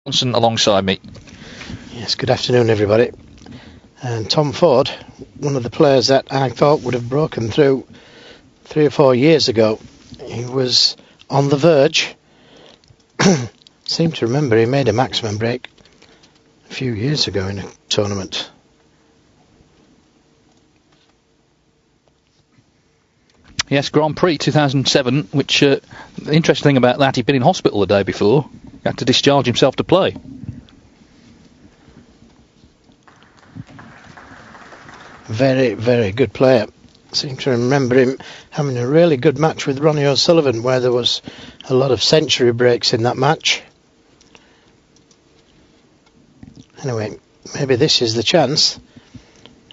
Johnson alongside me. Yes, good afternoon everybody. And Tom Ford, one of the players that I thought would have broken through 3 or 4 years ago. He was on the verge. Seem to remember he made a maximum break a few years ago in a tournament. Yes, Grand Prix 2007, which, the interesting thing about that, he'd been in hospital the day before. He had to discharge himself to play. Very, very good player. Seem to remember him having a really good match with Ronnie O'Sullivan, where there was a lot of century breaks in that match. Anyway, maybe this is the chance.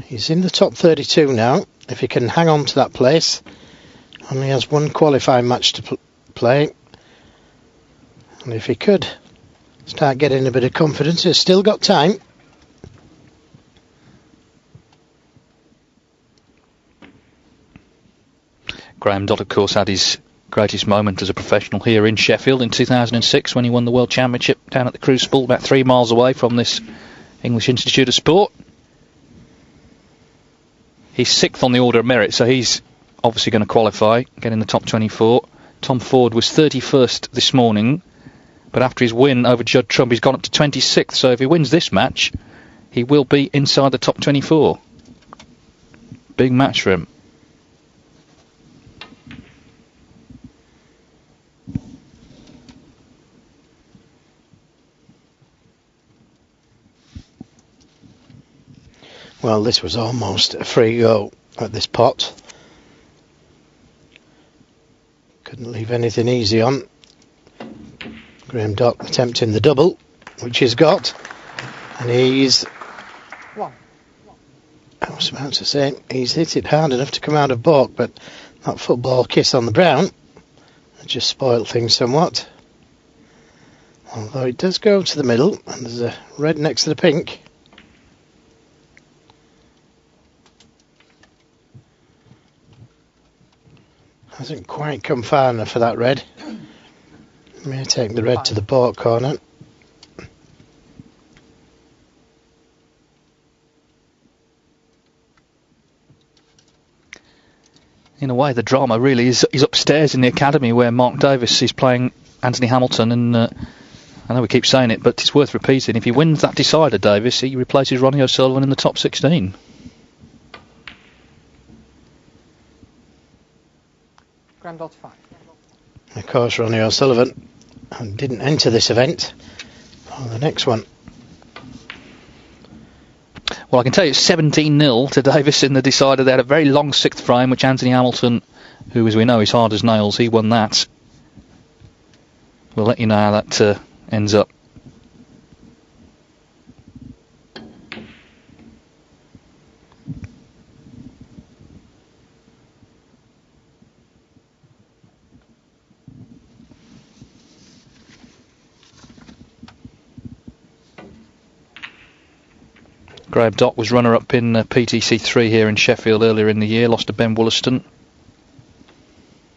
He's in the top 32 now. If he can hang on to that place, only has one qualifying match to play. And if he could start getting a bit of confidence, he's still got time. Graeme Dott, of course, had his greatest moment as a professional here in Sheffield in 2006 when he won the World Championship down at the Crucible, about 3 miles away from this English Institute of Sport. He's 6th on the order of merit, so he's obviously going to qualify, get in the top 24. Tom Ford was 31st this morning, but after his win over Judd Trump, he's gone up to 26th, so if he wins this match, he will be inside the top 24. Big match for him. Well, this was almost a free go at this pot. Couldn't leave anything easy on. Graeme Dott attempting the double, which he's got. And he's... I was about to say, he's hit it hard enough to come out of baulk, but that football kiss on the brown just spoiled things somewhat. Although it does go to the middle, and there's a red next to the pink. Hasn't quite come far enough for that red. May take the red to the baulk corner. In a way, the drama really is upstairs in the academy where Mark Davis is playing Anthony Hamilton, and I know we keep saying it, but it's worth repeating. If he wins that decider, Davis, he replaces Ronnie O'Sullivan in the top 16. Of course, Ronnie O'Sullivan didn't enter this event. Oh, the next one. Well, I can tell you it's 17-0 to Davis in the decider. They had a very long 6th frame, which Anthony Hamilton, who, as we know, is hard as nails, he won that. We'll let you know how that ends up. Graeme Dott was runner-up in PTC 3 here in Sheffield earlier in the year, lost to Ben Wollaston.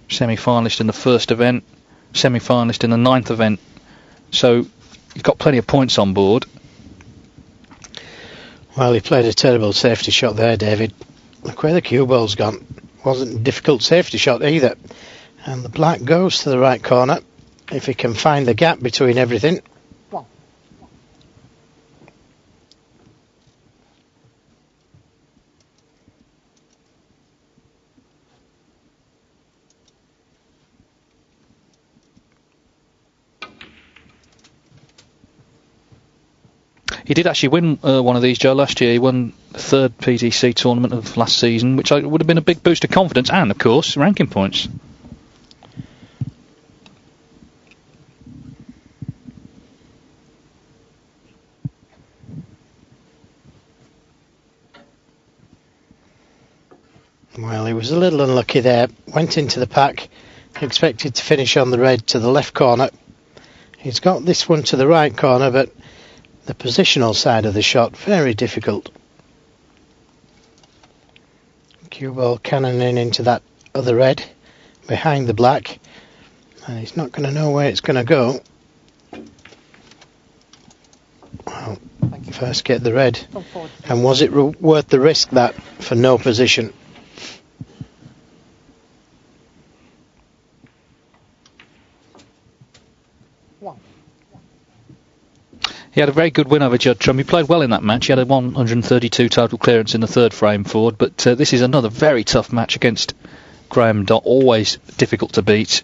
Semi-finalist in the first event, semi-finalist in the 9th event. So he's got plenty of points on board. Well, he played a terrible safety shot there, David. Look where the cue ball's gone. Wasn't a difficult safety shot either. And the black goes to the right corner. If he can find the gap between everything. He did actually win one of these, Joe, last year. He won the 3rd PTC tournament of last season, which would have been a big boost of confidence and, of course, ranking points. Well, he was a little unlucky there. Went into the pack, expected to finish on the red to the left corner. He's got this one to the right corner, but the positional side of the shot, very difficult. Cue ball cannoning into that other red, behind the black, and he's not going to know where it's going to go. first get the red. And was it worth the risk that for no position? He had a very good win over Judd Trump. He played well in that match. He had a 132 total clearance in the third frame forward. But this is another very tough match against Graeme Dott. Always difficult to beat.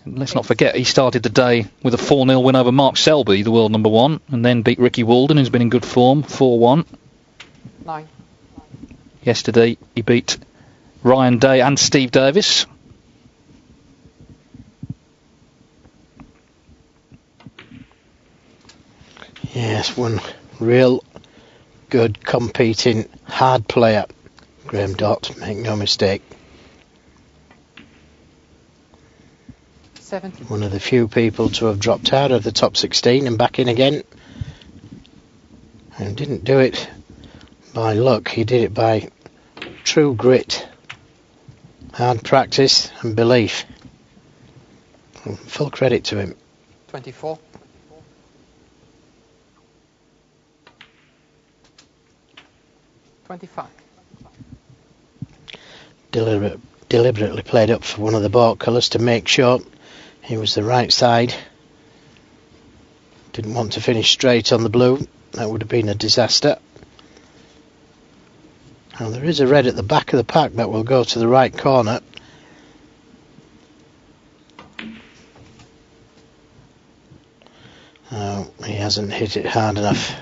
And let's not forget, he started the day with a 4-0 win over Mark Selby, the world number 1, and then beat Ricky Walden, who's been in good form, 4-1. 9. Yesterday, he beat Ryan Day and Steve Davis. Yes, one real good, competing, hard player. Graeme Dott, make no mistake. 70. One of the few people to have dropped out of the top 16 and back in again. And didn't do it by luck, he did it by true grit, hard practice and belief. Full credit to him. 24. 25. Deliberately played up for one of the baulk colours to make sure he was the right side. Didn't want to finish straight on the blue. That would have been a disaster. Now there is a red at the back of the pack that will go to the right corner. Oh, he hasn't hit it hard enough.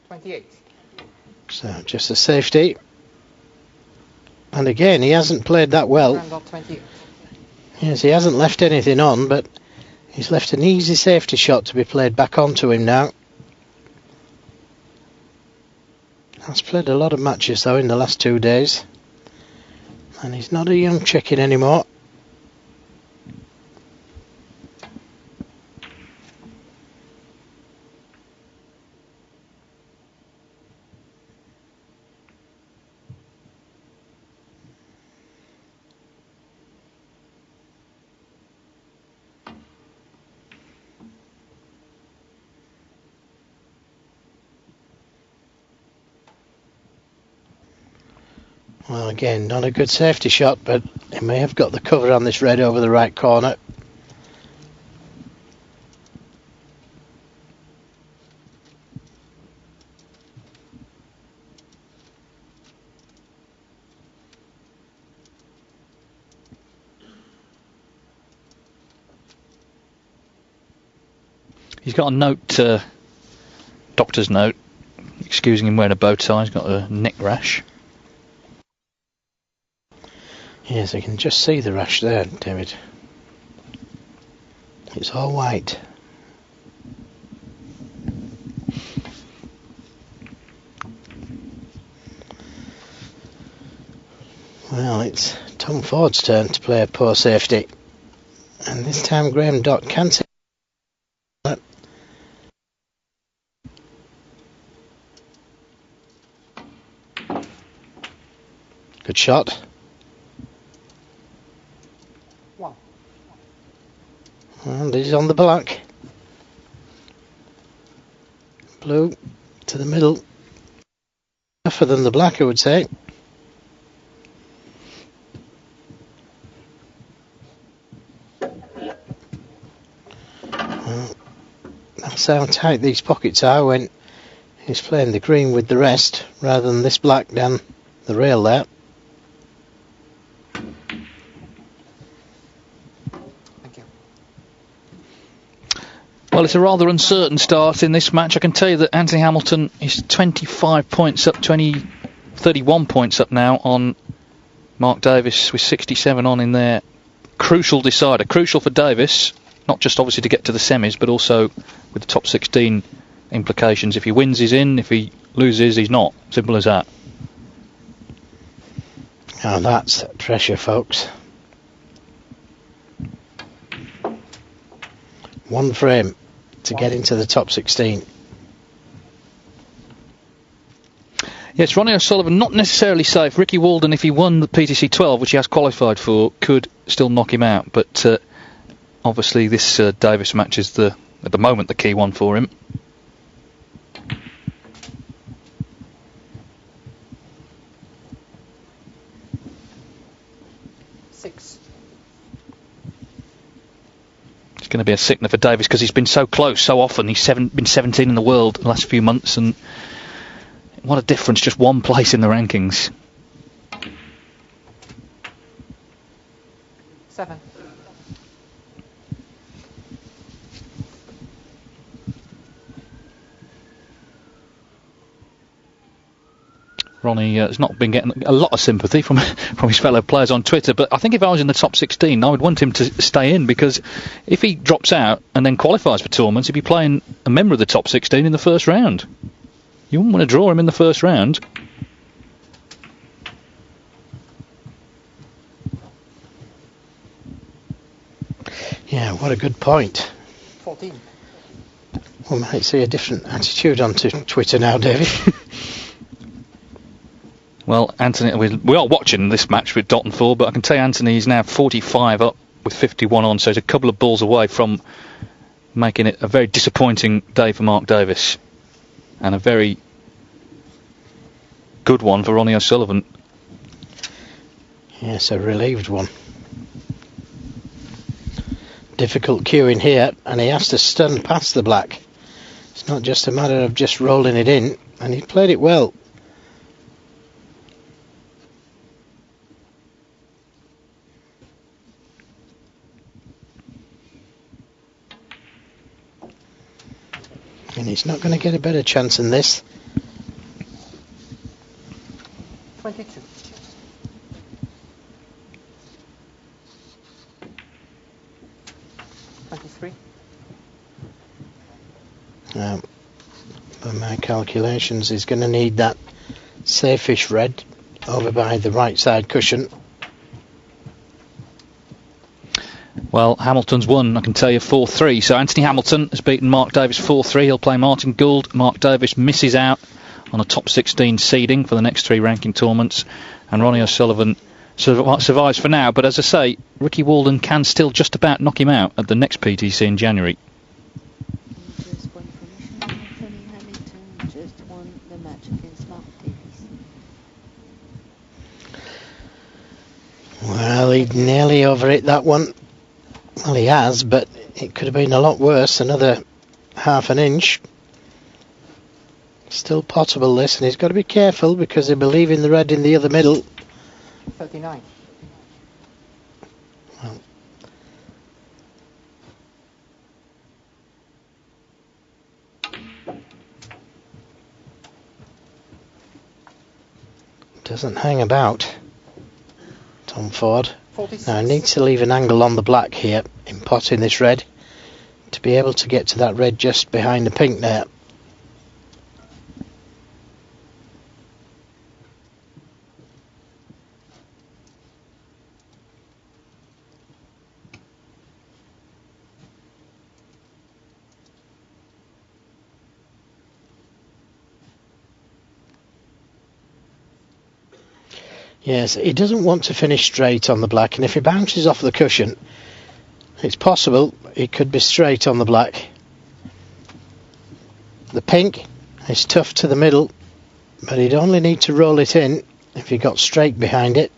28. So just a safety. And again, he hasn't played that well. 28. Yes, he hasn't left anything on, but he's left an easy safety shot to be played back onto him now. Has played a lot of matches though in the last 2 days. And he's not a young chicken anymore. Well, again, not a good safety shot, but he may have got the cover on this red over the right corner. He's got a note, doctor's note, excusing him wearing a bow tie. He's got a neck rash. Yes, I can just see the rash there, David. It's all white. Well, it's Tom Ford's turn to play a poor safety. And this time Graeme Dott can see that. Good shot. And he's on the black. Blue to the middle. Tougher than the black, I would say. Well, that's how tight these pockets are when he's playing the green with the rest rather than this black down the rail there. Well, it's a rather uncertain start in this match. I can tell you that Anthony Hamilton is 25 points up, 31 points up now on Mark Davis with 67 on in their crucial decider. Crucial for Davis, not just obviously to get to the semis, but also with the top 16 implications. If he wins, he's in. If he loses, he's not. Simple as that. Now that's pressure, folks. One frame to get into the top 16. Yes, Ronnie O'Sullivan not necessarily safe. Ricky Walden, if he won the PTC 12, which he has qualified for, could still knock him out. But obviously this Davis match is at the moment the key one for him. It's going to be a sickener for Davis because he's been so close so often. He's been 17 in the world the last few months, and what a difference, just one place in the rankings. 7. Ronnie has not been getting a lot of sympathy from his fellow players on Twitter, but I think if I was in the top 16, I would want him to stay in, because if he drops out and then qualifies for tournaments, he'd be playing a member of the top 16 in the first round. You wouldn't want to draw him in the first round. Yeah, what a good point. 14. We might see a different attitude onto Twitter now, David. Well, Anthony, we are watching this match with Dott and Ford, but I can tell you Anthony is now 45 up with 51 on, so he's a couple of balls away from making it a very disappointing day for Mark Davis, and a very good one for Ronnie O'Sullivan. Yes, a relieved one. Difficult cue in here, and he has to stun past the black. It's not just a matter of just rolling it in, and he played it well. And he's not going to get a better chance than this. 22. By my calculations, he's going to need that safe-ish red over by the right side cushion. Well, Hamilton's won, I can tell you, 4-3. So Anthony Hamilton has beaten Mark Davis 4-3. He'll play Martin Gould. Mark Davis misses out on a top 16 seeding for the next 3 ranking tournaments. And Ronnie O'Sullivan survives for now. But as I say, Ricky Walden can still just about knock him out at the next PTC in January. Just one from Anthony Hamilton, just won the match against Mark Davis. Well, he'd nearly overhit that one. Well, he has, but it could have been a lot worse. Another half an inch. Still potable, this, and he's got to be careful because they believe in the red in the other middle. 39. Well, doesn't hang about, Tom Ford. 46. Now, I need to leave an angle on the black here in potting this red to be able to get to that red just behind the pink there. Yes, he doesn't want to finish straight on the black, and if he bounces off the cushion, it's possible it could be straight on the black. The pink is tough to the middle, but he'd only need to roll it in if he got straight behind it.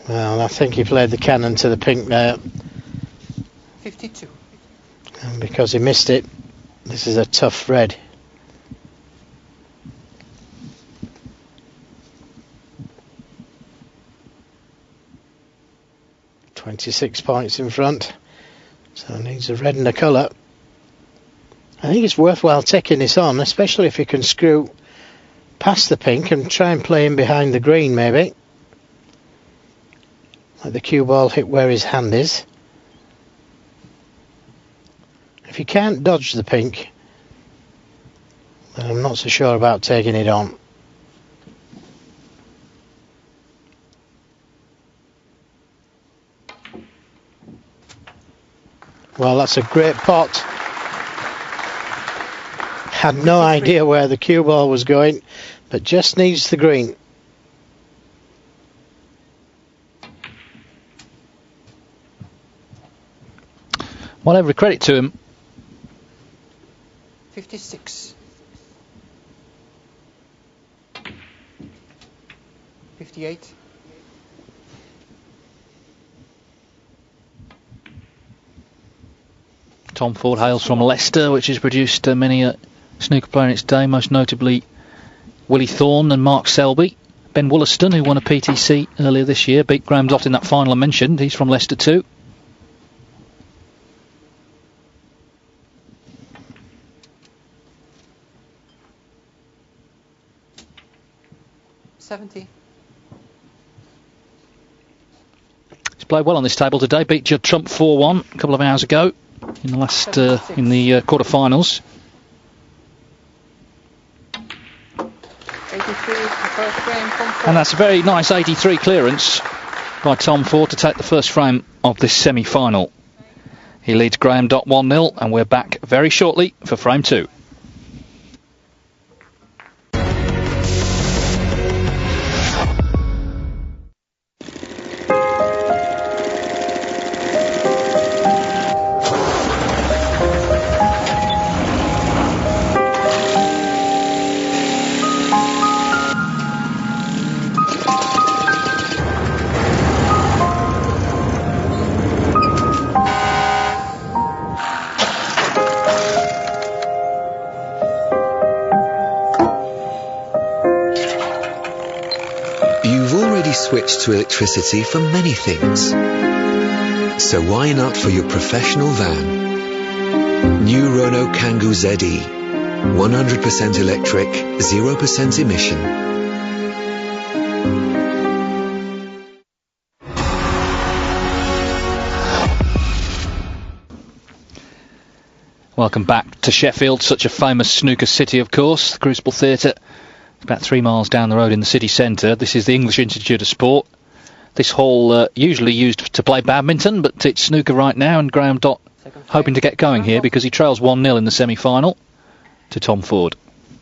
Well, I think he played the cannon to the pink there. 52. And because he missed it, this is a tough red. .26 points in front. So he needs a red and a colour. I think it's worthwhile taking this on, especially if you can screw past the pink and try and play him behind the green maybe. Let the cue ball hit where his hand is. If you can't dodge the pink, but I'm not so sure about taking it on. Well, that's a great pot. Had no idea where the cue ball was going, but just needs the green. Well, every credit to him. 56. 58. Tom Ford hails from Leicester, which has produced many a snooker player in its day, most notably Willie Thorne and Mark Selby. Ben Wollaston, who won a PTC earlier this year, beat Graeme Dott in that final I mentioned. He's from Leicester too. 70. He's played well on this table today. Beat Judd Trump 4-1 a couple of hours ago in the last in the quarter-finals. 83, the first frame from Ford. And that's a very nice 83 clearance by Tom Ford to take the first frame of this semi-final. He leads Graeme Dott 1-0, and we're back very shortly for frame 2. Switch to electricity for many things. So why not for your professional van? New Renault Kangoo ZE. 100% electric, 0% emission. Welcome back to Sheffield, such a famous snooker city, of course. The Crucible Theatre. It's about 3 miles down the road in the city centre. This is the English Institute of Sport. This hall usually used to play badminton, but it's snooker right now, and Graeme Dott hoping to get going here because he trails 1-0 in the semi-final to Tom Ford.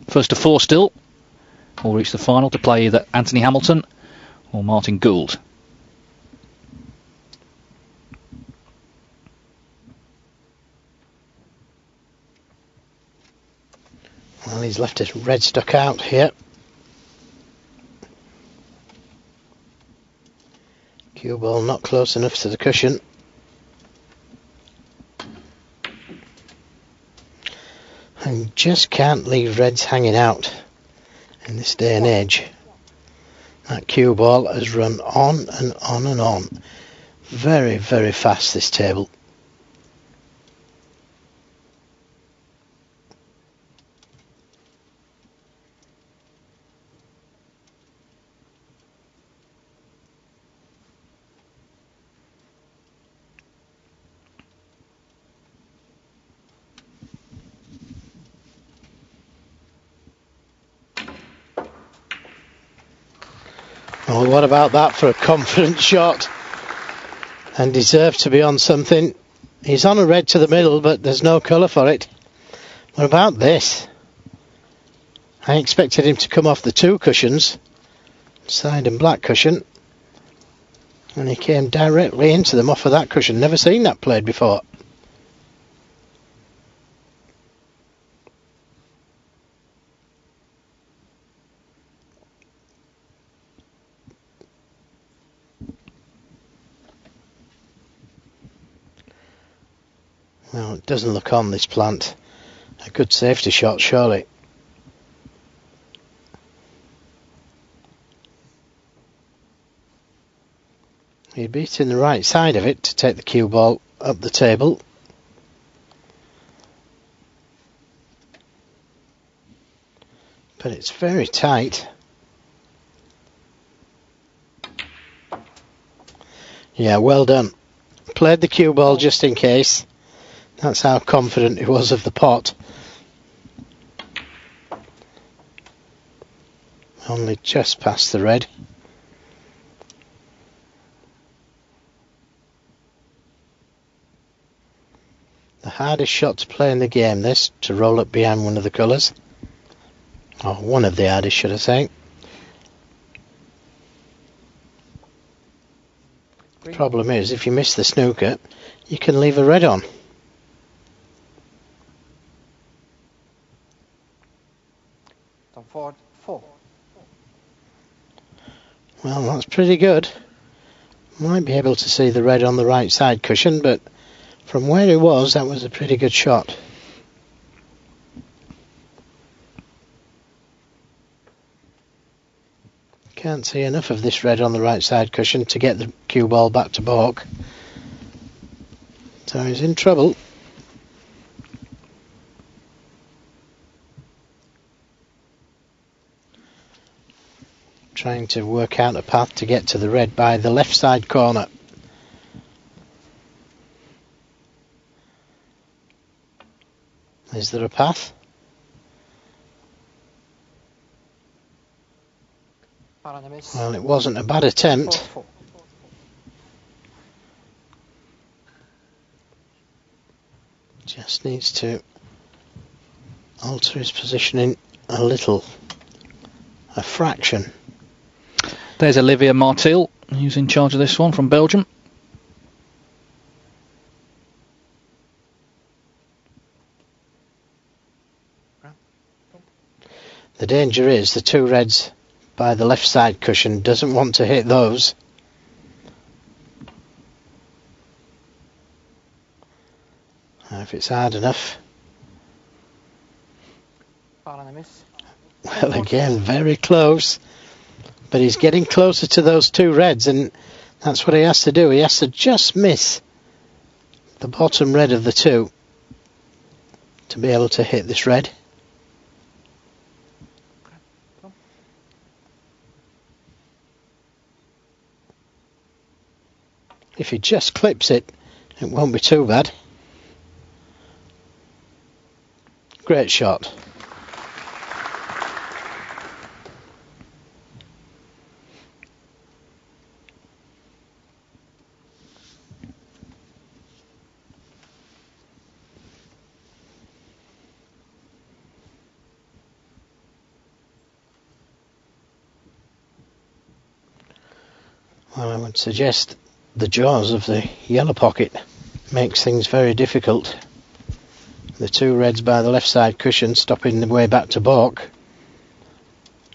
First to 4 still. Will reach the final to play either Anthony Hamilton or Martin Gould. Well, he's left his red stuck out here. Cue ball not close enough to the cushion. And just can't leave reds hanging out in this day and age. That cue ball has run on and on and on. Very, very fast, this table. Well, what about that for a confident shot? And deserved to be on something. He's on a red to the middle, but there's no colour for it. What about this? I expected him to come off the 2 cushions, side and black cushion, and he came directly into them off of that cushion. Never seen that played before. Well, it doesn't look on, this plant. A good safety shot, surely. He'd beat in the right side of it to take the cue ball up the table. But it's very tight. Yeah, well done. Played the cue ball just in case. That's how confident he was of the pot. only just past the red. The hardest shot to play in the game, this, to roll up behind one of the colours. Or one of the hardest, should I say. Green. Problem is, if you miss the snooker, you can leave a red on. Tom Ford, 4. Well, that's pretty good. Might be able to see the red on the right side cushion, but from where he was, that was a pretty good shot. Can't see enough of this red on the right side cushion to get the cue ball back to baulk. So he's in trouble. Trying to work out a path to get to the red by the left side corner. Is there a path? Par on the miss. Well, it wasn't a bad attempt. 4. Just needs to alter his positioning a little, a fraction. There's Olivier Martil, who's in charge of this one from Belgium. The danger is the two reds by the left side cushion doesn't want to hit those. If it's hard enough. Par on the miss. Well, again, very close. But he's getting closer to those two reds, and that's what he has to do. He has to just miss the bottom red of the two to be able to hit this red. If he just clips it, it won't be too bad. Great shot. Well, I would suggest the jaws of the yellow pocket makes things very difficult. The two reds by the left side cushion stopping the way back to baulk.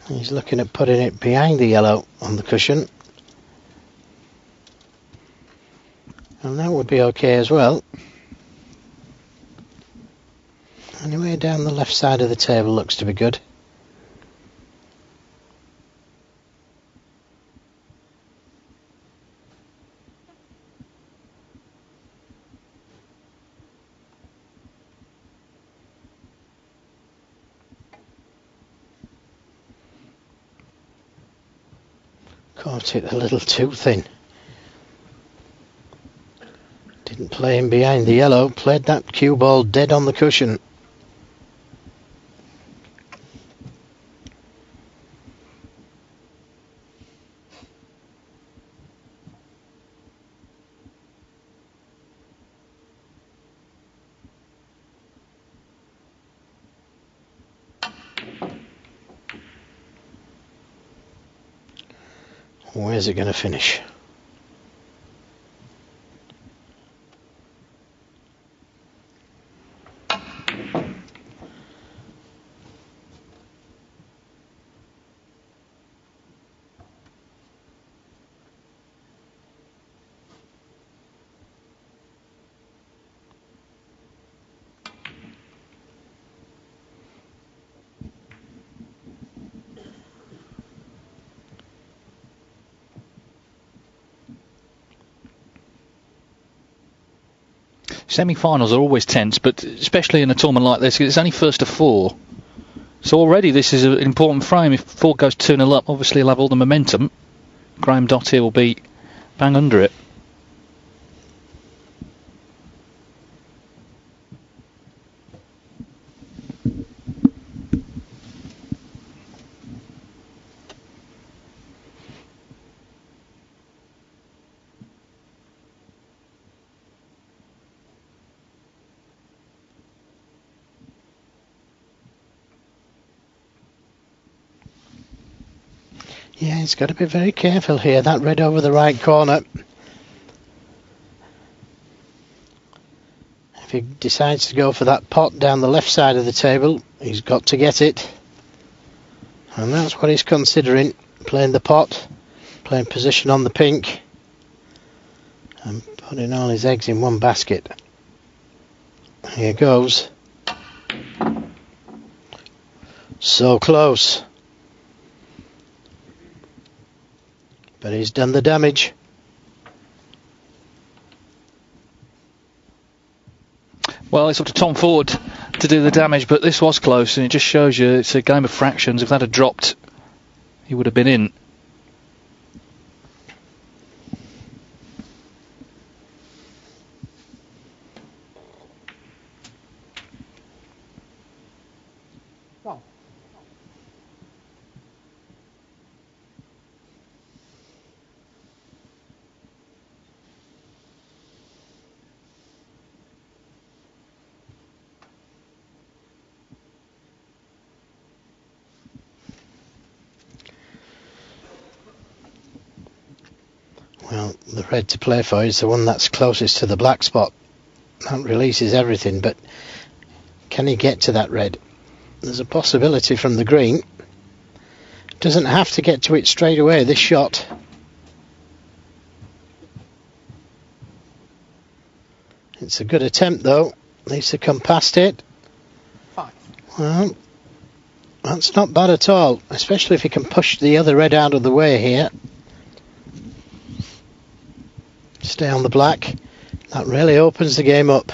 He's looking at putting it behind the yellow on the cushion. And that would be okay as well. Anyway, down the left side of the table looks to be good. Caught it a little too thin. Didn't play him behind the yellow, played that cue ball dead on the cushion. Where's it going to finish? Semi-finals are always tense, but especially in a tournament like this, it's only first to 4. So already this is an important frame. If 4 goes 2-0 up, obviously he'll have all the momentum. Graeme Dott here will be bang under it. Yeah, he's got to be very careful here. That red over the right corner. If he decides to go for that pot down the left side of the table, he's got to get it. And that's what he's considering. Playing the pot, playing position on the pink, and putting all his eggs in one basket. Here goes. So close. But he's done the damage. Well, it's up to Tom Ford to do the damage, but this was close, and it just shows you it's a game of fractions. If that had dropped, he would have been in. One. Well, the red to play for is the one that's closest to the black spot. That releases everything, but can he get to that red? There's a possibility from the green. Doesn't have to get to it straight away, this shot. It's a good attempt though. Needs to come past it. 5. Well, that's not bad at all, especially if he can push the other red out of the way here. Stay on the black. That really opens the game up.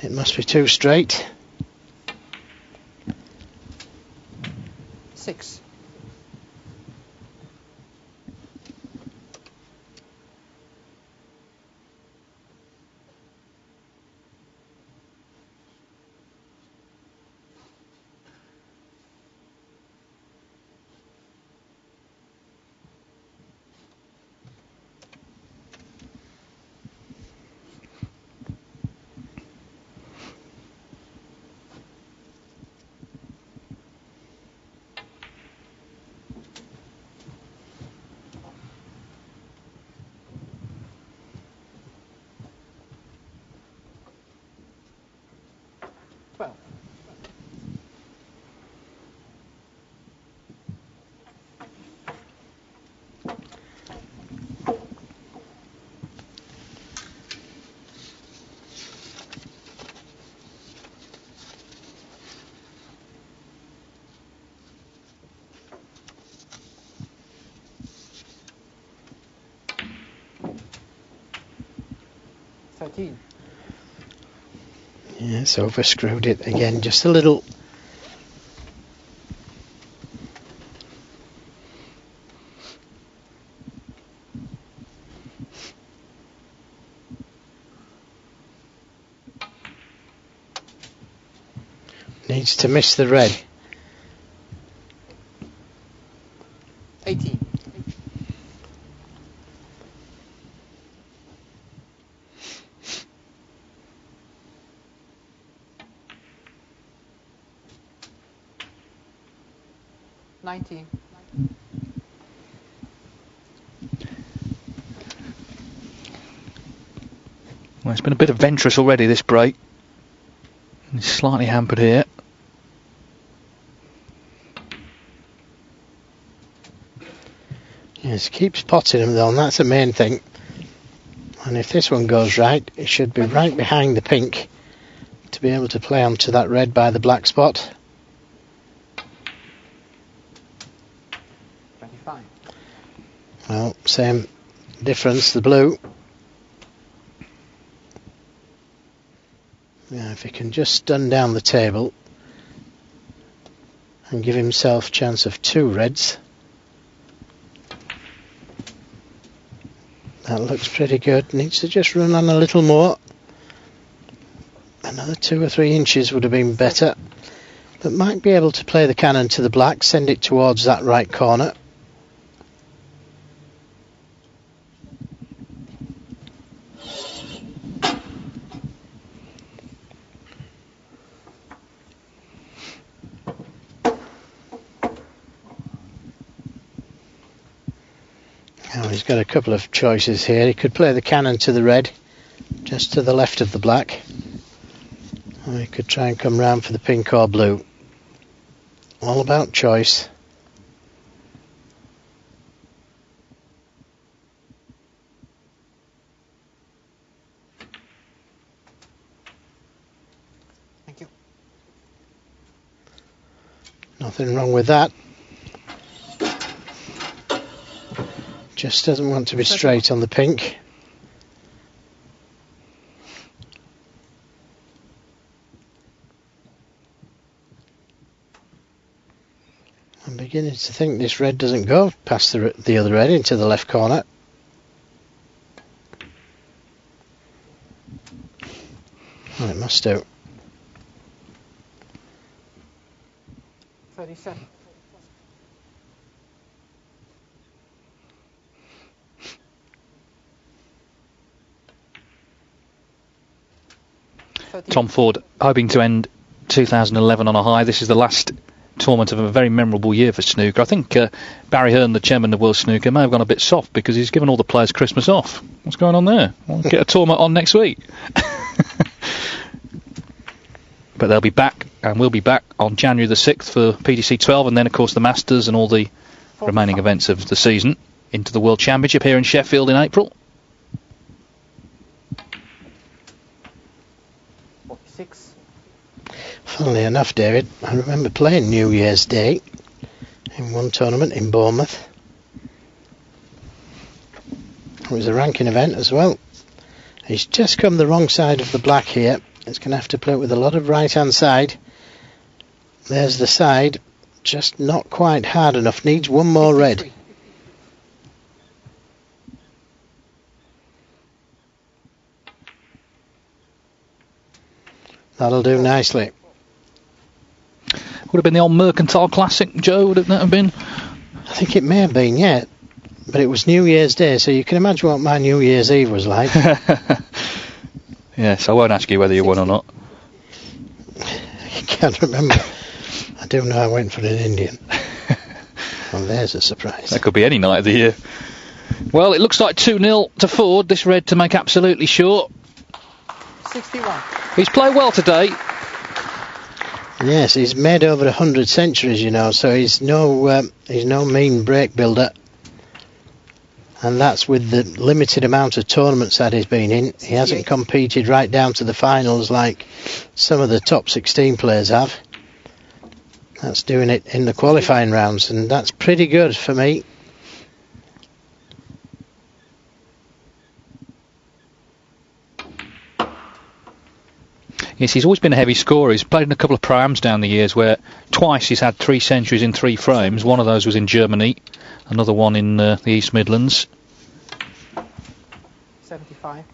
It must be too straight. 6. Yes, overscrewed it again, just a little. Needs to miss the red. 18. Well, it's been a bit adventurous already, this break. He's slightly hampered here. Yes, keeps potting him though, and that's the main thing. And if this one goes right, it should be right behind the pink to be able to play onto that red by the black spot. 25. Well, same difference, the blue. Yeah, if he can just stun down the table and give himself a chance of 2 reds. That looks pretty good. Needs to just run on a little more. Another 2 or 3 inches would have been better. But might be able to play the cannon to the black, send it towards that right corner. he's got a couple of choices here. He could play the cannon to the red, just to the left of the black. Or he could try and come round for the pink or blue. All about choice. Thank you. Nothing wrong with that. Just doesn't want to be straight on the pink. I'm beginning to think this red doesn't go past the other red into the left corner. Well, it must do. 37. Tom Ford hoping to end 2011 on a high. This is the last tournament of a very memorable year for snooker. I think Barry Hearn, the chairman of World Snooker, may have gone a bit soft because he's given all the players Christmas off. What's going on there? We'll get a tournament on next week. But they'll be back, and we'll be back on January the 6th for PTC 12, and then of course the Masters and all the remaining events of the season into the World Championship here in Sheffield in April. 46. Funnily enough, David, I remember playing New Year's Day in one tournament in Bournemouth. It was a ranking event as well. He's just come the wrong side of the black here. He's going to have to play it with a lot of right-hand side. There's the side, just not quite hard enough. Needs one more red. That'll do nicely. Would have been the old Mercantile Classic, Joe, would it not have been? I think it may have been, yeah. But it was New Year's Day, so you can imagine what my New Year's Eve was like. Yes, I won't ask you whether you won or not. I can't remember. I do know I went for an Indian. Well, there's a surprise. That could be any night of the year. Well, it looks like 2-0 to Ford, this red to make absolutely sure. 61. He's played well today. Yes, he's made over 100 centuries, you know, so he's no mean break builder. And that's with the limited amount of tournaments that he's been in. He hasn't competed right down to the finals like some of the top 16 players have. That's doing it in the qualifying rounds, and that's pretty good for me. Yes, he's always been a heavy scorer. He's played in a couple of pro-ams down the years where twice he's had 3 centuries in 3 frames. One of those was in Germany, another one in the East Midlands. 75.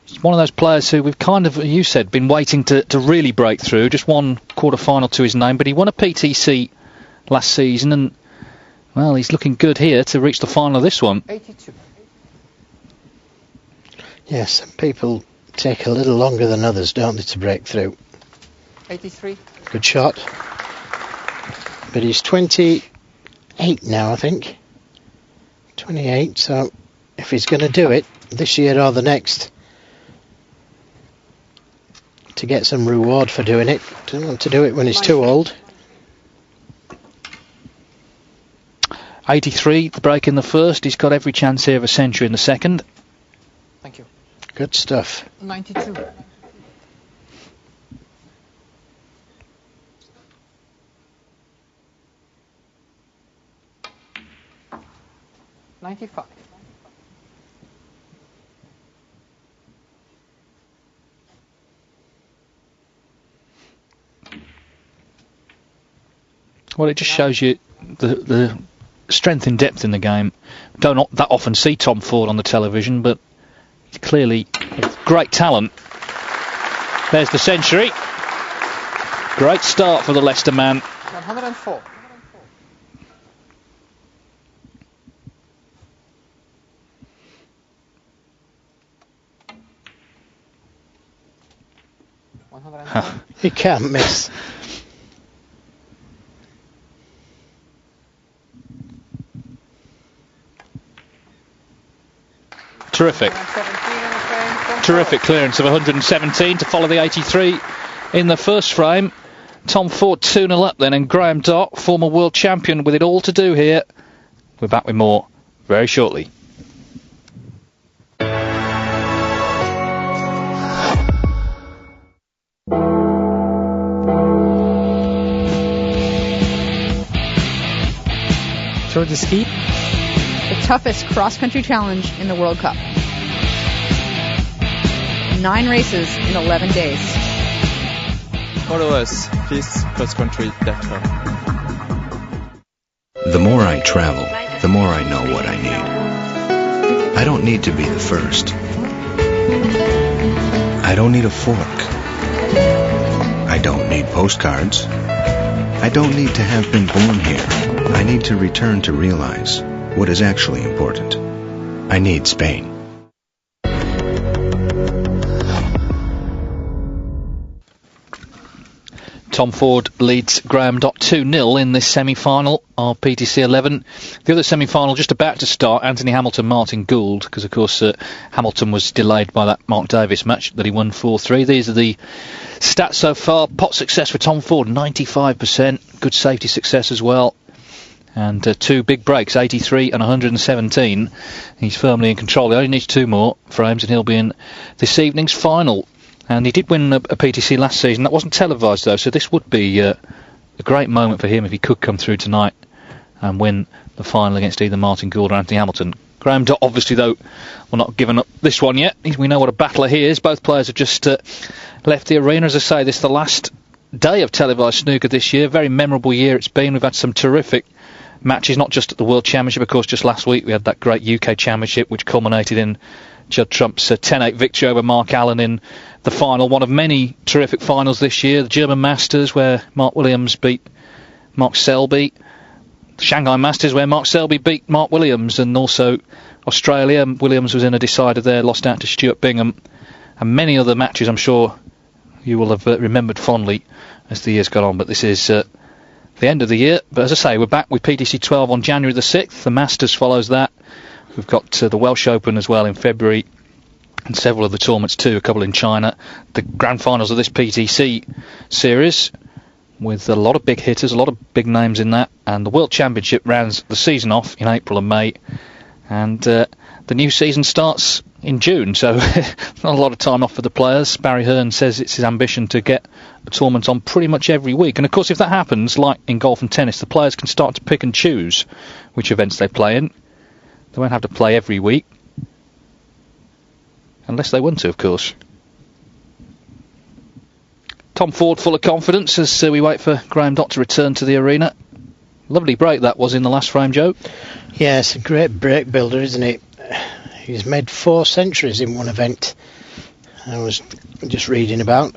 He's one of those players who we've kind of, you said, been waiting to really break through. Just one quarter-final to his name, but he won a PTC last season, and, well, he's looking good here to reach the final of this one. 82. Yes, some people take a little longer than others, don't they, to break through. 83. Good shot. But he's 28 now, I think. 28, so if he's going to do it this year or the next to get some reward for doing it, doesn't want to do it when he's too old. 83, the break in the first. He's got every chance here of a century in the second. Thank you. Good stuff. 92. 95. Well, it just shows you the strength and depth in the game. Don't that often see Tom Ford on the television, but clearly great talent. There's the century. Great start for the Leicester man. 104. He can't miss. Terrific. 117 in the frame. Tom Terrific Ford. clearance of 117 to follow the 83 in the first frame. Tom Ford 2-0 up then, and Graeme Dott, former world champion, with it all to do here. We're back with more very shortly. Tour de Ski? The toughest cross-country challenge in the World Cup. 9 races in 11 days. Follow us, peacecrosscountry.com. The more I travel, the more I know what I need. I don't need to be the first. I don't need a fork. I don't need postcards. I don't need to have been born here. I need to return to realize what is actually important. I need Spain. Tom Ford leads Graeme Dott 2-0 in this semi-final of PTC 11. The other semi-final just about to start, Anthony Hamilton, Martin Gould, because of course Hamilton was delayed by that Mark Davis match that he won 4-3. These are the stats so far. Pot success for Tom Ford, 95%. Good safety success as well. And 2 big breaks, 83 and 117. He's firmly in control. He only needs 2 more frames and he'll be in this evening's final. And he did win a PTC last season. That wasn't televised though, so this would be a great moment for him if he could come through tonight and win the final against either Martin Gould or Anthony Hamilton. Graeme Dott, obviously though, will not given up this one yet. We know what a battler he is. Both players have just left the arena. As I say, this is the last day of televised snooker this year. Very memorable year it's been. We've had some terrific matches, not just at the World Championship. Of course, just last week we had that great UK Championship which culminated in Judd Trump's 10-8 victory over Mark Allen in the final. One of many terrific finals this year. The German Masters where Mark Williams beat Mark Selby. The Shanghai Masters where Mark Selby beat Mark Williams. And also Australia. Williams was in a decider there, lost out to Stuart Bingham. And many other matches I'm sure you will have remembered fondly as the years got on. But this is the end of the year. But as I say, we're back with PTC 12 on January the 6th. The Masters follows that. We've got the Welsh Open as well in February, and several of the tournaments too, a couple in China. The grand finals of this PTC series, with a lot of big hitters, a lot of big names in that, and the World Championship rounds the season off in April and May, and the new season starts in June, so not a lot of time off for the players. Barry Hearn says it's his ambition to get a tournament on pretty much every week, and of course if that happens, like in golf and tennis, the players can start to pick and choose which events they play in. They won't have to play every week. Unless they want to, of course. Tom Ford full of confidence as we wait for Graeme Dott to return to the arena. Lovely break that was in the last frame, Joe. Yeah, it's a great break builder, isn't it? He's made 4 centuries in one event. I was just reading about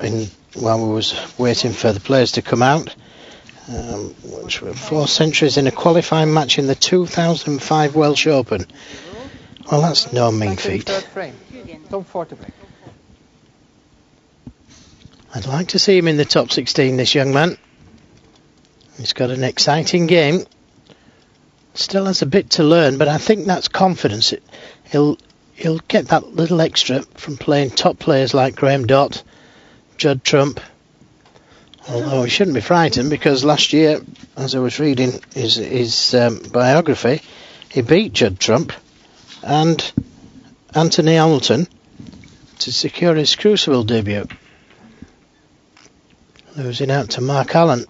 while we was waiting for the players to come out. Which were 4 centuries in a qualifying match in the 2005 Welsh Open. Well, that's no mean feat. Third frame. Tom Ford to break. I'd like to see him in the top 16, this young man. He's got an exciting game. Still has a bit to learn, but I think that's confidence. He'll get that little extra from playing top players like Graeme Dott, Judd Trump. Although he shouldn't be frightened, because last year, as I was reading his biography, he beat Judd Trump and Anthony Hamilton to secure his Crucible debut, losing out to Mark Allen.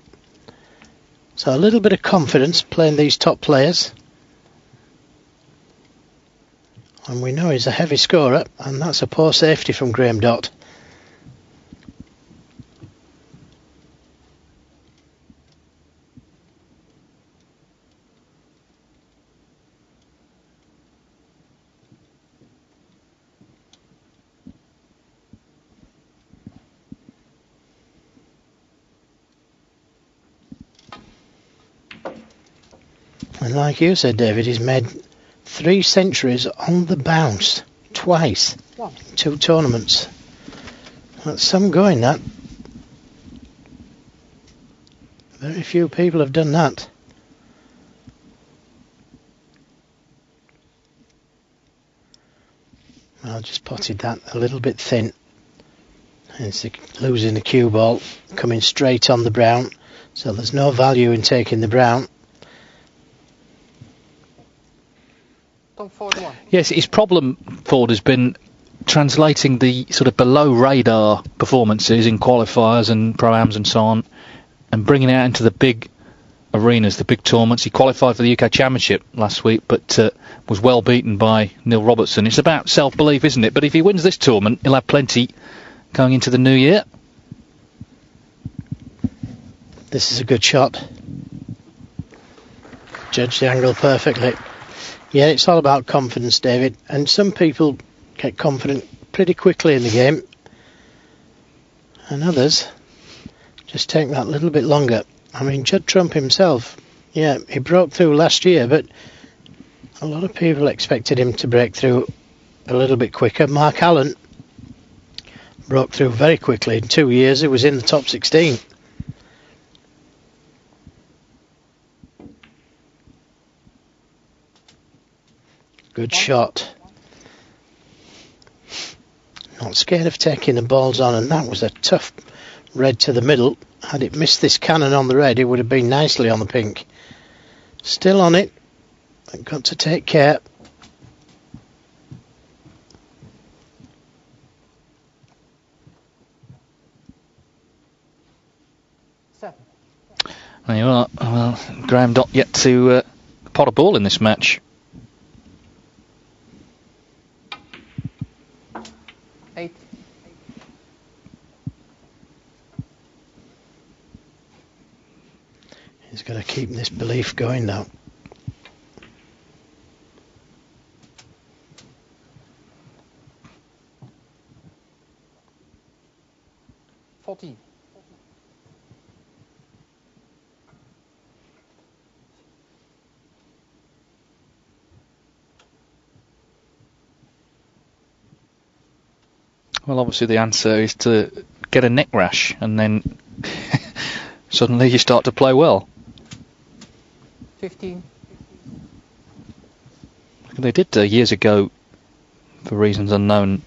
So a little bit of confidence playing these top players. And we know he's a heavy scorer, and that's a poor safety from Graeme Dott. And like you said, David, he's made 3 centuries on the bounce, twice, Wow. 2 tournaments. That's some going, that. Very few people have done that. just potted that a little bit thin. It's losing the cue ball, coming straight on the brown, so there's no value in taking the brown. Tom Ford 1. Yes, his problem, Ford, has been translating the sort of below radar performances in qualifiers and pro-ams and so on, and bringing it out into the big arenas, the big tournaments. He qualified for the UK Championship last week, but was well beaten by Neil Robertson. It's about self-belief, isn't it? But if he wins this tournament, he'll have plenty going into the new year. This is a good shot. Judged the angle perfectly. Yeah, it's all about confidence, David, and some people get confident pretty quickly in the game, and others just take that little bit longer. I mean, Judd Trump himself, yeah, he broke through last year, but a lot of people expected him to break through a little bit quicker. Mark Allen broke through very quickly. In 2 years, he was in the top 16. Good shot. Not scared of taking the balls on, and that was a tough red to the middle. Had it missed this cannon on the red, it would have been nicely on the pink. Still on it. I've got to take care. Seven. There you are. Well, Graeme Dott yet to pot a ball in this match. 8. He's got to keep this belief going now. Well, obviously the answer is to get a neck rash, and then suddenly you start to play well. 15. They did years ago, for reasons unknown,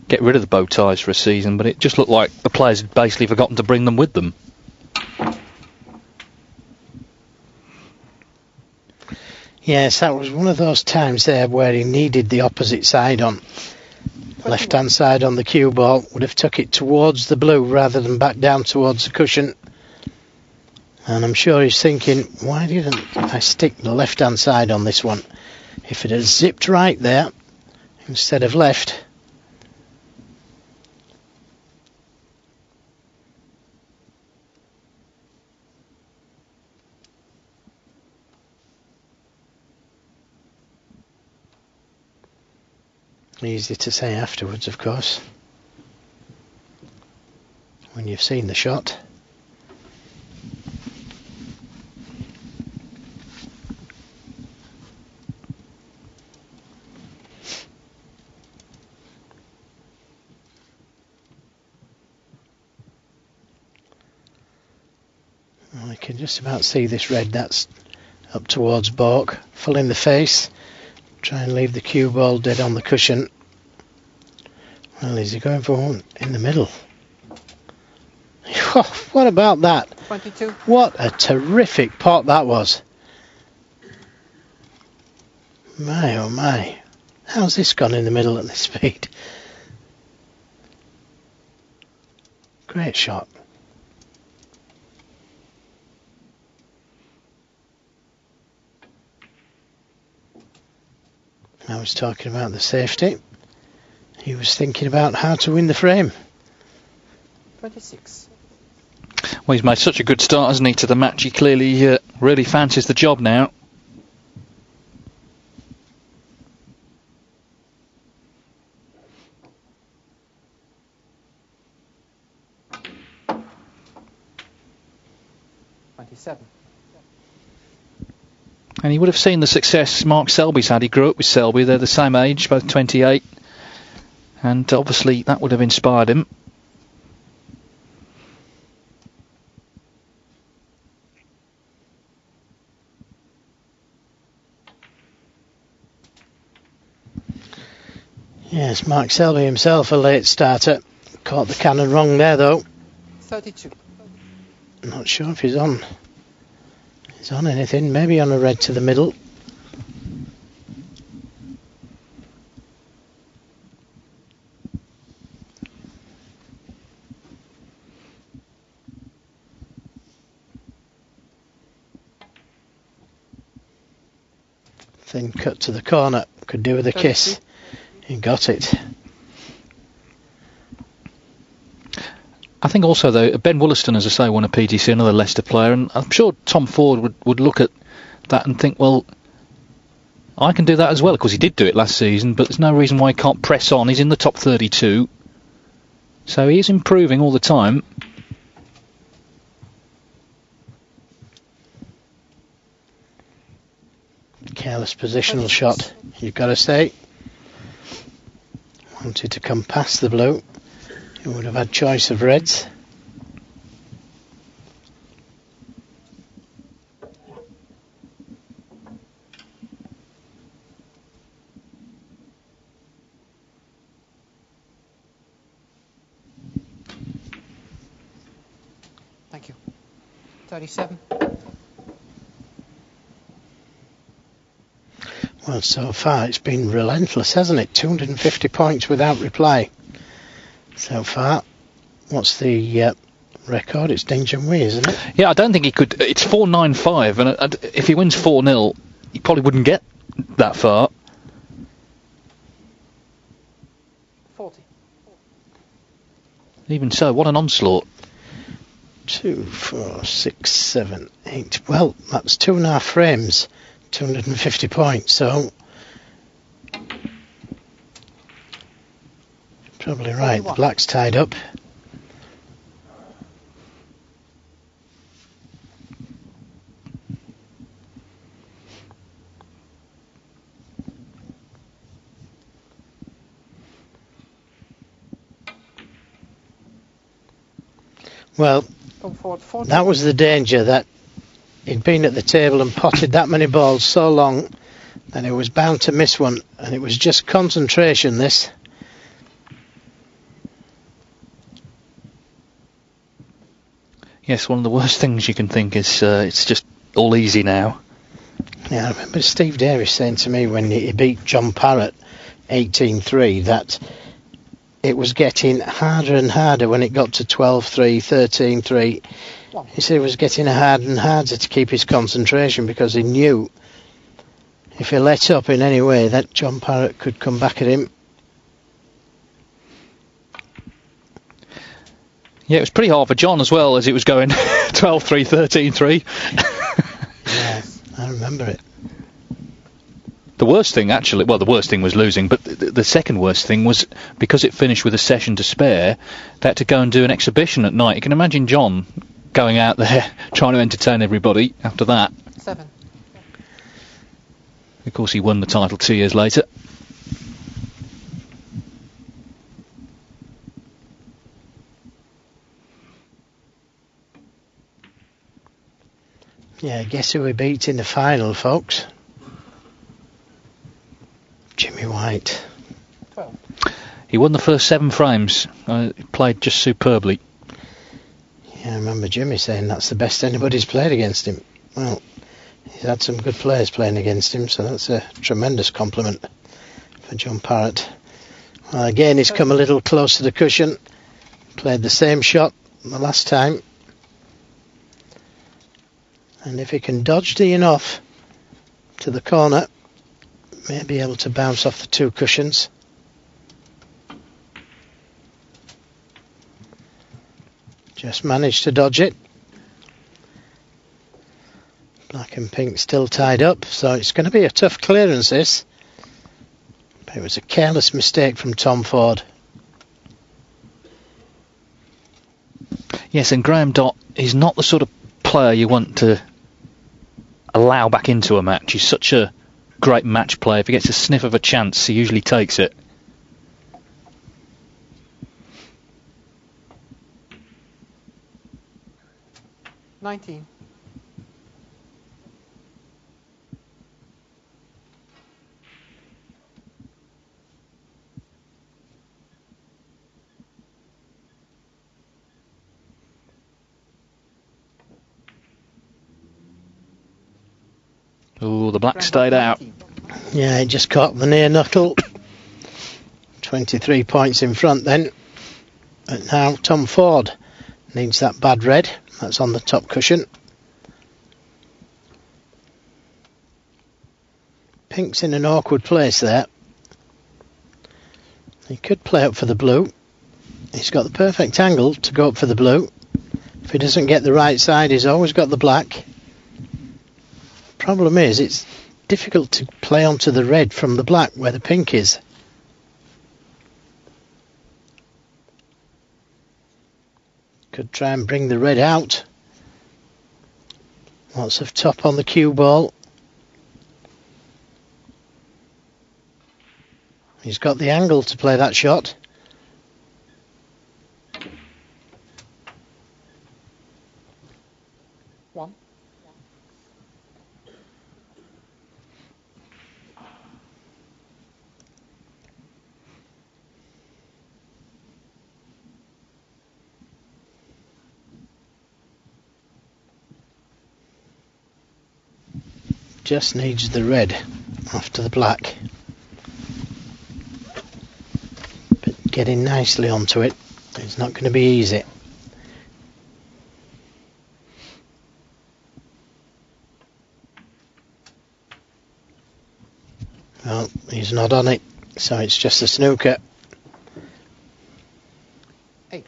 get rid of the bow ties for a season, but it just looked like the players had basically forgotten to bring them with them. Yes, that was one of those times there where he needed the opposite side on. Left hand side on the cue ball, would have took it towards the blue rather than back down towards the cushion. And I'm sure he's thinking, why didn't I stick the left hand side on this one? If it had zipped right there instead of left. Easy to say afterwards, of course, when you've seen the shot. Well, I can just about see this red that's up towards Bork, full in the face. Try and leave the cue ball dead on the cushion. Well, is he going for one in the middle? What about that? 22. What a terrific pot that was. My oh my. How's this gone in the middle at this speed? Great shot. I was talking about the safety. He was thinking about how to win the frame. 26. Well, he's made such a good start, hasn't he, to the match? He clearly really fancies the job now. And he would have seen the success Mark Selby's had. He grew up with Selby. They're the same age, both 28. And obviously that would have inspired him. Yes, Mark Selby himself, a late starter. Caught the cannon wrong there, though. 32. Not sure if he's on. He's on anything. Maybe on a red to the middle. Thin cut to the corner. Could do with a kiss. He got it. I think also, though, Ben Wollaston, as I say, won a PTC, another Leicester player, and I'm sure Tom Ford would look at that and think, well, I can do that as well. Of course, he did do it last season, but there's no reason why he can't press on. He's in the top 32, so he is improving all the time. Careless positional shot, you've got to say. Wanted to come past the blue. He would have had choice of reds. Thank you. 37. Well, so far it's been relentless, hasn't it? 250 points without reply. So far. What's the record? It's Ding Junhui, isn't it? Yeah, I don't think he could. It's 4.95, and if he wins 4-0, he probably wouldn't get that far. 40. Even so, what an onslaught. 2, 4, 6, 7, 8. Well, that's 2.5 frames. 250 points, so probably right. The black's tied up. Well, that was the danger, that he'd been at the table and potted that many balls so long that he was bound to miss one, and it was just concentration, this. Yes, one of the worst things you can think is it's just all easy now. Yeah, I remember Steve Davis saying to me when he beat John Parrott 18-3 that it was getting harder and harder when it got to 12-3, 13-3. He said it was getting harder and harder to keep his concentration because he knew if he let up in any way that John Parrott could come back at him. Yeah, it was pretty hard for John as well as it was going 12-3, 13-3. Yeah, I remember it. The worst thing, actually, well, the worst thing was losing, but the second worst thing was because it finished with a session to spare, they had to go and do an exhibition at night. You can imagine John going out there trying to entertain everybody after that. 7. Of course, he won the title 2 years later. Yeah, guess who we beat in the final, folks? Jimmy White. 12. He won the first 7 frames. Played just superbly. Yeah, I remember Jimmy saying that's the best anybody's played against him. Well, he's had some good players playing against him, so that's a tremendous compliment for John Parrott. Well, again, he's come a little close to the cushion. Played the same shot the last time. And if he can dodge the enough to the corner, may be able to bounce off the 2 cushions. Just managed to dodge it. Black and pink still tied up, so it's going to be a tough clearance, this. But it was a careless mistake from Tom Ford. Yes, and Graeme Dott is not the sort of player you want to allow back into a match. He's such a great match player. If he gets a sniff of a chance, he usually takes it. $19. Oh, the black stayed out. 19. Yeah, he just caught the near knuckle. 23 points in front then. And now Tom Ford needs that bad red. That's on the top cushion. Pink's in an awkward place there. He could play up for the blue. He's got the perfect angle to go up for the blue. If he doesn't get the right side, he's always got the black. Problem is, it's difficult to play onto the red from the black where the pink is. Could try and bring the red out. Lots of top on the cue ball. He's got the angle to play that shot. One. Just needs the red after the black. But getting nicely onto it. It's not going to be easy. Well, he's not on it, so it's just a snooker. 8.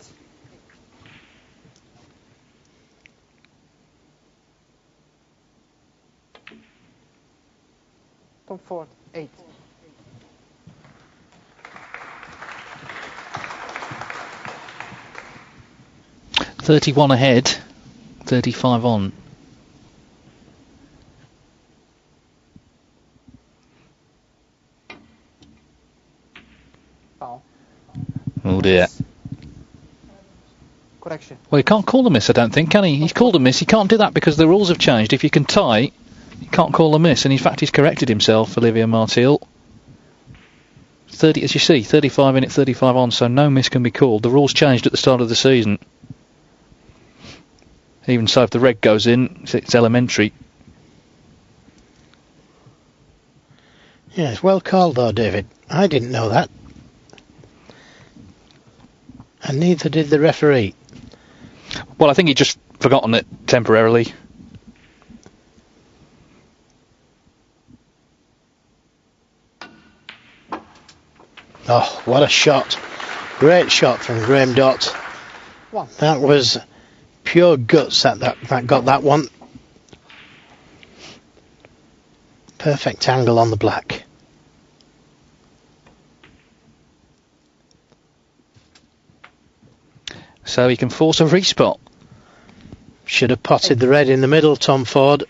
Tom Ford, 8. $31 ahead, 35 on. Foul. Oh dear. Correction. Well, he can't call a miss, I don't think, can he? He's called a miss. He can't do that because the rules have changed. If you can tie, you can't call a miss. And in fact, he's corrected himself, Olivier Martial. 30, as you see, 35 in it, 35 on, so no miss can be called. The rules changed at the start of the season. Even so, if the red goes in, it's elementary. Yes, well called though, David. I didn't know that. And neither did the referee. Well, I think he'd just forgotten it temporarily. Oh, what a shot. Great shot from Graeme Dott. 1. That was pure guts that got that one. Perfect angle on the black. So he can force a respot. Should have potted the red in the middle, Tom Ford.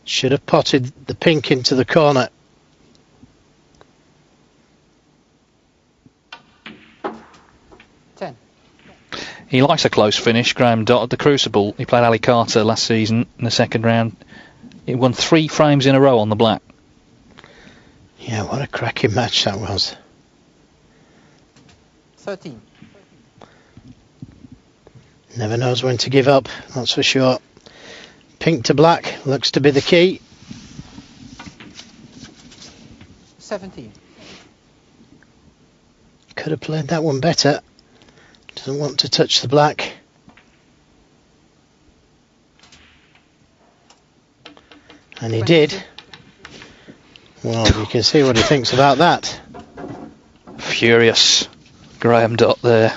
Should have potted the pink into the corner. He likes a close finish, Graeme Dott at the Crucible. He played Ali Carter last season in the second round. He won 3 frames in a row on the black. Yeah, what a cracking match that was. 13. Never knows when to give up, that's for sure. Pink to black looks to be the key. 17. Could have played that one better. Doesn't want to touch the black. And he did. Well, you can see what he thinks about that. Furious. Graeme Dott there.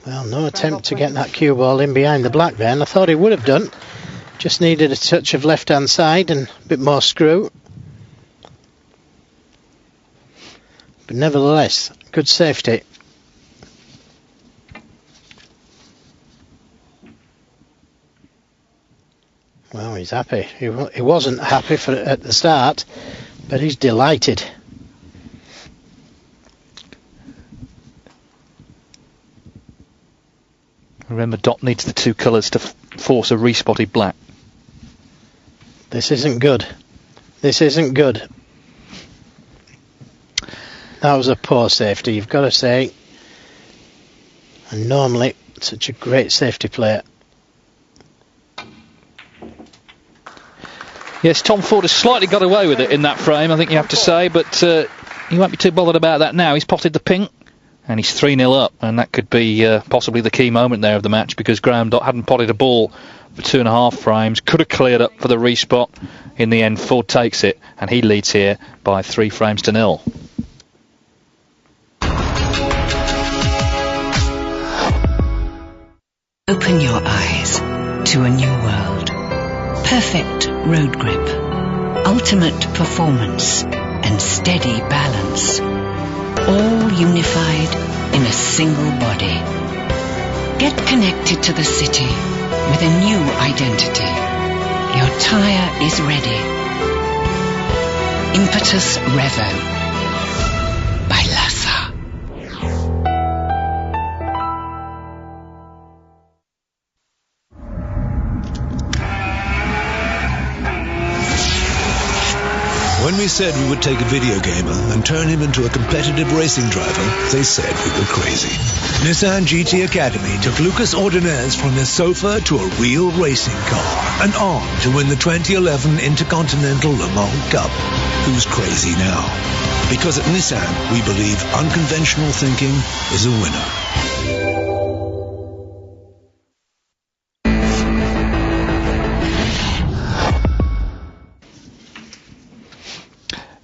Well, no attempt to get that cue ball in behind the black there, and I thought he would have done. Just needed a touch of left-hand side and a bit more screw. But nevertheless, good safety. Well, he's happy. He wasn't happy at the start, but he's delighted. Remember, Dott needs the 2 colours to force a respotted black. This isn't good. This isn't good. That was a poor safety, you've got to say. And normally such a great safety player. Yes, Tom Ford has slightly got away with it in that frame, I think you have to say, but he won't be too bothered about that now. He's potted the pink, and he's 3-0 up, and that could be possibly the key moment there of the match, because Graeme Dott hadn't potted a ball for 2.5 frames, could have cleared up for the respot. In the end, Ford takes it, and he leads here by 3 frames to 0. Open your eyes to a new world. Perfect road grip, ultimate performance, and steady balance. All unified in a single body. Get connected to the city with a new identity. Your tyre is ready. Impetus Revo by Lassa. When we said we would take a video gamer and turn him into a competitive racing driver, they said we were crazy. Nissan GT Academy took Lucas Ordonez from his sofa to a real racing car and on to win the 2011 Intercontinental Le Mans Cup. Who's crazy now? Because at Nissan, we believe unconventional thinking is a winner.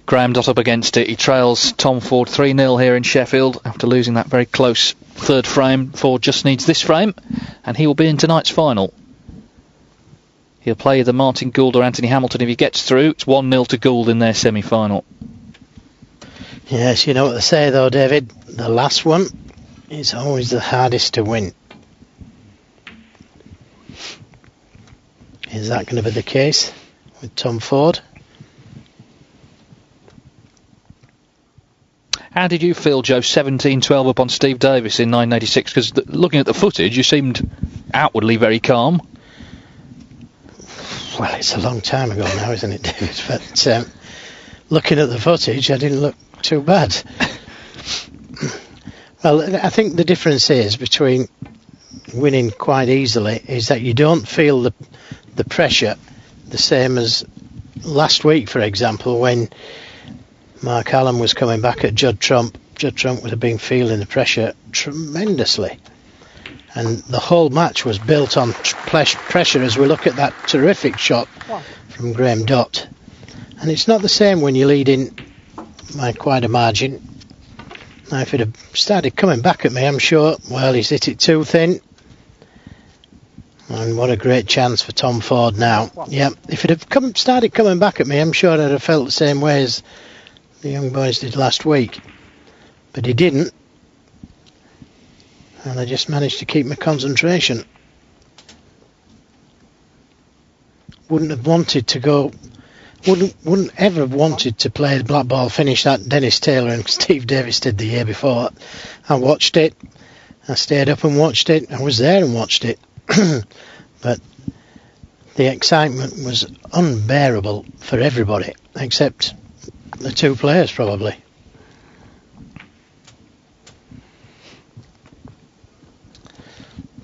Graeme Dott up against it. He trails Tom Ford 3-0 here in Sheffield after losing that very close third frame. Ford just needs this frame and he will be in tonight's final. He'll play either Martin Gould or Anthony Hamilton if he gets through. It's 1-0 to Gould in their semi-final. Yes, you know what they say though, David. The last one is always the hardest to win. Is that going to be the case with Tom Ford? How did you feel, Joe, 17-12 up on Steve Davis in 1986? Because looking at the footage, you seemed outwardly very calm. Well, it's a long time ago now, isn't it, David? But looking at the footage, I didn't look too bad. Well, I think the difference is between winning quite easily is that you don't feel the pressure the same as last week, for example, when Mark Allen was coming back at Judd Trump. Judd Trump would have been feeling the pressure tremendously. And the whole match was built on pressure as we look at that terrific shot from Graeme Dott. And it's not the same when you're leading by quite a margin. Now, if it had started coming back at me, I'm sure, well, he's hit it too thin. And what a great chance for Tom Ford now. Yeah, if it had started coming back at me, I'm sure I'd have felt the same way as the young boys did last week, but he didn't, and I just managed to keep my concentration. Wouldn't ever have wanted to play the black ball finish that Dennis Taylor and Steve Davis did the year before. I watched it, I stayed up and watched it, I was there and watched it, but the excitement was unbearable for everybody, except the two players probably.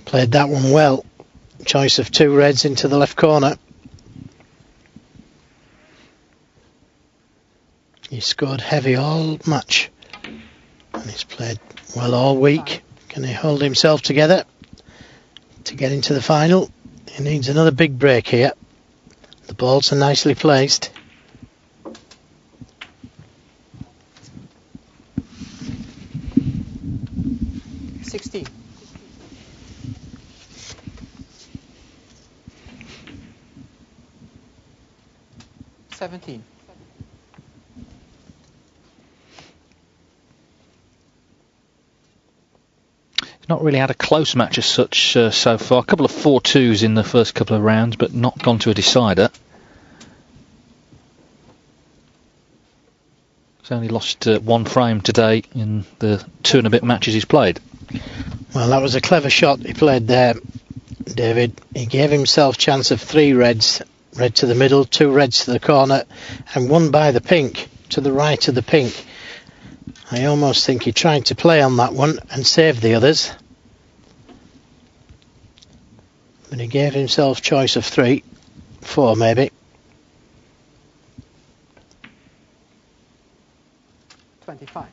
Played that one well. Choice of 2 reds into the left corner. He scored heavy all match and he's played well all week. Can he hold himself together to get into the final? He needs another big break here. The balls are nicely placed. 16. 17. He's not really had a close match as such so far. A couple of 4-2s in the first couple of rounds, but not gone to a decider. He's only lost 1 frame today in the 2 and a bit matches he's played. Well, that was a clever shot he played there, David. He gave himself chance of 3 reds. Red to the middle, 2 reds to the corner, and 1 by the pink, to the right of the pink. I almost think he tried to play on that one and save the others. But he gave himself choice of 3, 4 maybe. 25.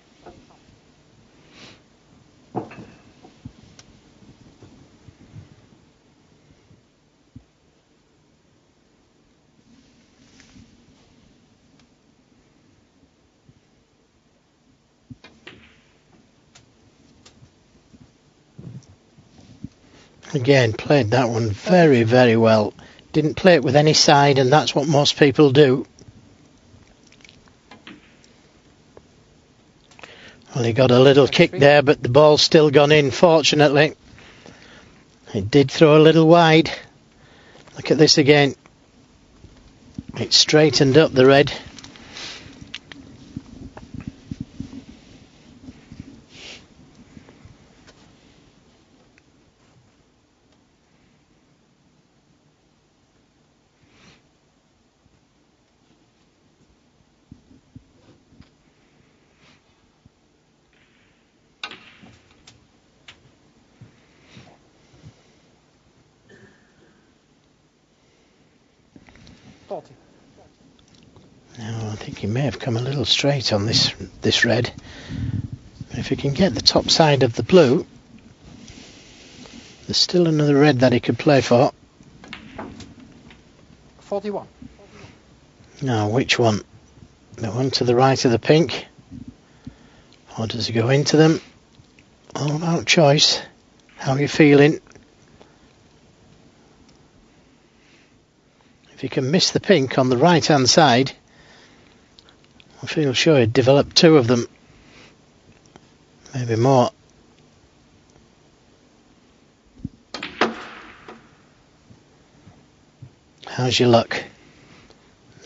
Again, played that one very, very well. Didn't play it with any side, and that's what most people do. Well, he got a little kick there, but the ball's still gone in, fortunately. It did throw a little wide. Look at this again. It straightened up the red. Now, I think he may have come a little straight on this red. If he can get the top side of the blue, there's still another red that he could play for. 41. Now, which one? The one to the right of the pink? Or does he go into them? All about choice. How are you feeling? If you can miss the pink on the right hand side, I feel sure he'd develop 2 of them. Maybe more. How's your luck?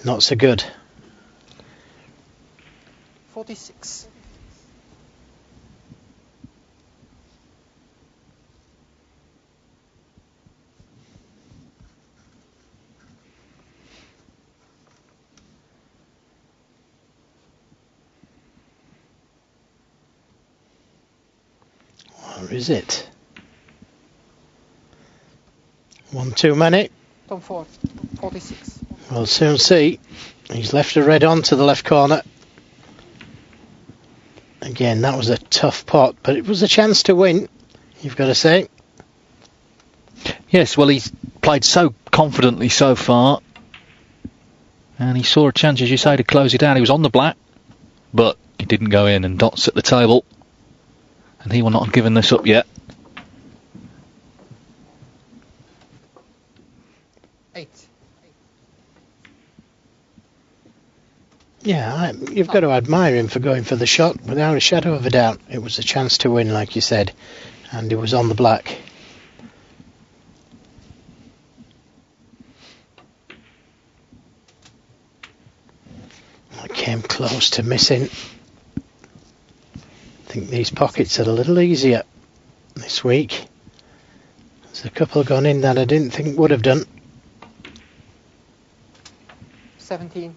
Not so good. 46. Or is it? One too many. Tom Ford, 46. We'll soon see. He's left a red on to the left corner. Again, that was a tough pot, but it was a chance to win, you've got to say. Yes, well, he's played so confidently so far. And he saw a chance, as you say, to close it out. He was on the black, but he didn't go in, and Dott's at the table. And he will not have given this up yet. 8. Yeah, you've got to admire him for going for the shot without a shadow of a doubt. It was a chance to win, like you said, and he was on the black. I came close to missing. I think these pockets are a little easier this week. There's a couple gone in that I didn't think would have done. 17.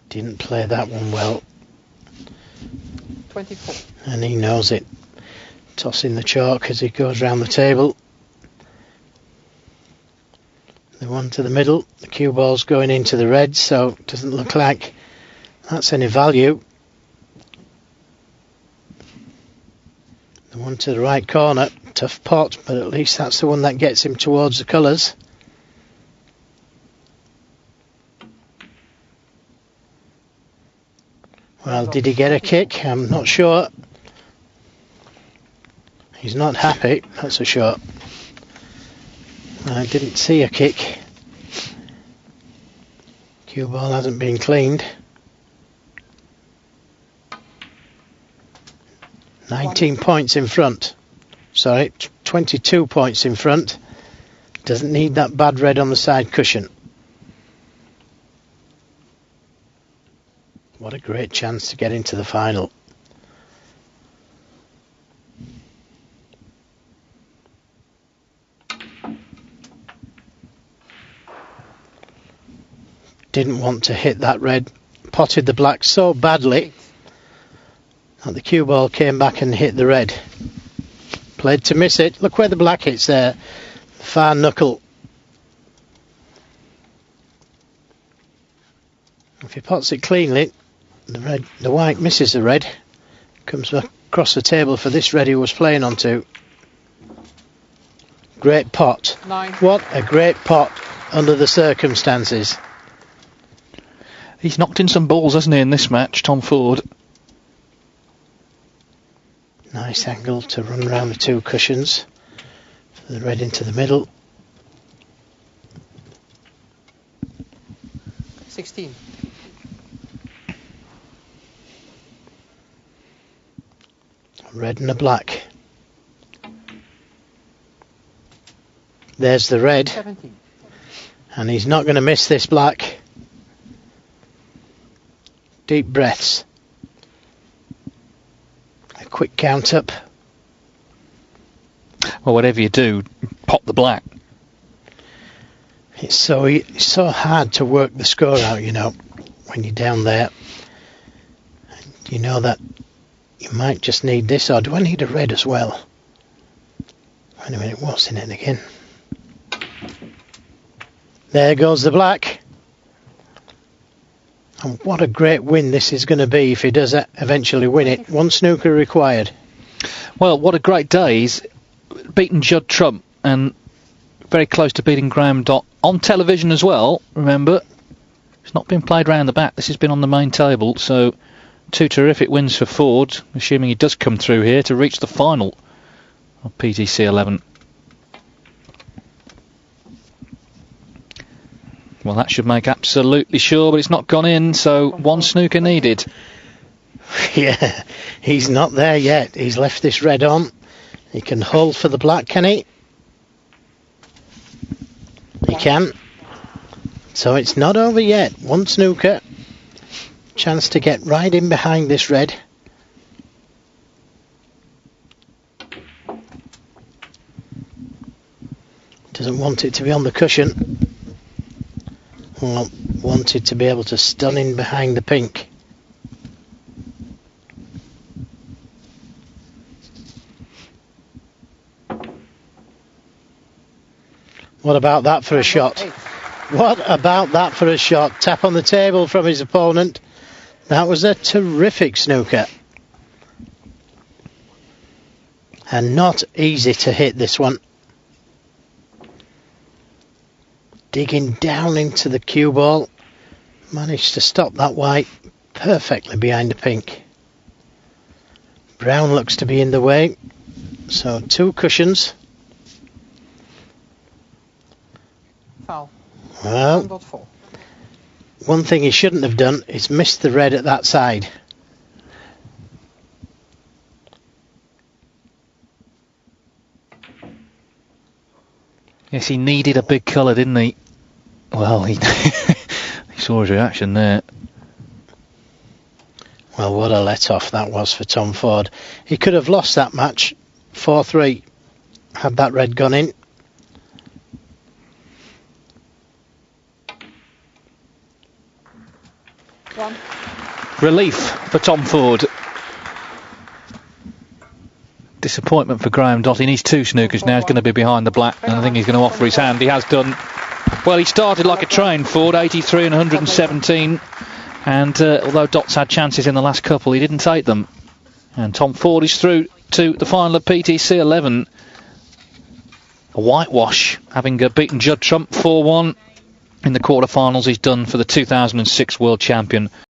Didn't play that one well. 24. And he knows it. Tossing the chalk as he goes round the table. The one to the middle, the cue ball's going into the red, so it doesn't look like that's any value. The one to the right corner, tough pot, but at least that's the one that gets him towards the colours. Well, did he get a kick? I'm not sure. He's not happy, that's for sure. I didn't see a kick. Cue ball hasn't been cleaned. 19 points in front. Sorry, 22 points in front. Doesn't need that bad red on the side cushion. What a great chance to get into the final. didn't want to hit that red, potted the black so badly that the cue ball came back and hit the red. Played to miss it. Look where the black hits there. Far knuckle. If he pots it cleanly, the white misses the red. Comes back across the table for this red he was playing onto. Great pot. 9. What a great pot under the circumstances. He's knocked in some balls, hasn't he, in this match, Tom Ford? Nice angle to run around the 2 cushions. For the red into the middle. 16. Red and a black. There's the red. 17. And he's not going to miss this black. Deep breaths. A quick count up. Well, whatever you do, pop the black. It's so hard to work the score out, you know, when you're down there. And you know that you might just need this, or do I need a red as well? Wait a minute, what's in it again? There goes the black. And what a great win this is going to be if he does eventually win it. 1 snooker required. Well, what a great day. He's beaten Judd Trump and very close to beating Graeme Dott on television as well, remember. It's not been played round the back. This has been on the main table, so 2 terrific wins for Ford, assuming he does come through here to reach the final of PTC 11. Well, that should make absolutely sure, but it's not gone in, so 1 snooker needed. Yeah, he's not there yet. He's left this red on. He can hold for the black, can he? He can. So it's not over yet. 1 snooker. Chance to get right in behind this red. Doesn't want it to be on the cushion. Well, wanted to be able to stun in behind the pink. What about that for a shot? What about that for a shot? Tap on the table from his opponent. That was a terrific snooker. And not easy to hit this one. Digging down into the cue ball. Managed to stop that white perfectly behind the pink. Brown looks to be in the way. So 2 cushions. Foul. Well, 1.4. one thing he shouldn't have done is missed the red at that side. Yes, he needed a big colour, didn't he? Well, he he saw his reaction there. Well, what a let-off that was for Tom Ford. He could have lost that match 4-3 had that red gone in. Relief for Tom Ford. Disappointment for Graeme Dott. He needs 2 snookers now. He's going to be behind the black, and I think he's going to offer his hand. He has done. Well, he started like a train, Ford, 83 and 117. And although Dott's had chances in the last couple, he didn't take them. And Tom Ford is through to the final of PTC 11. A whitewash, having beaten Judd Trump 4-1 in the quarterfinals. He's done for the 2006 world champion.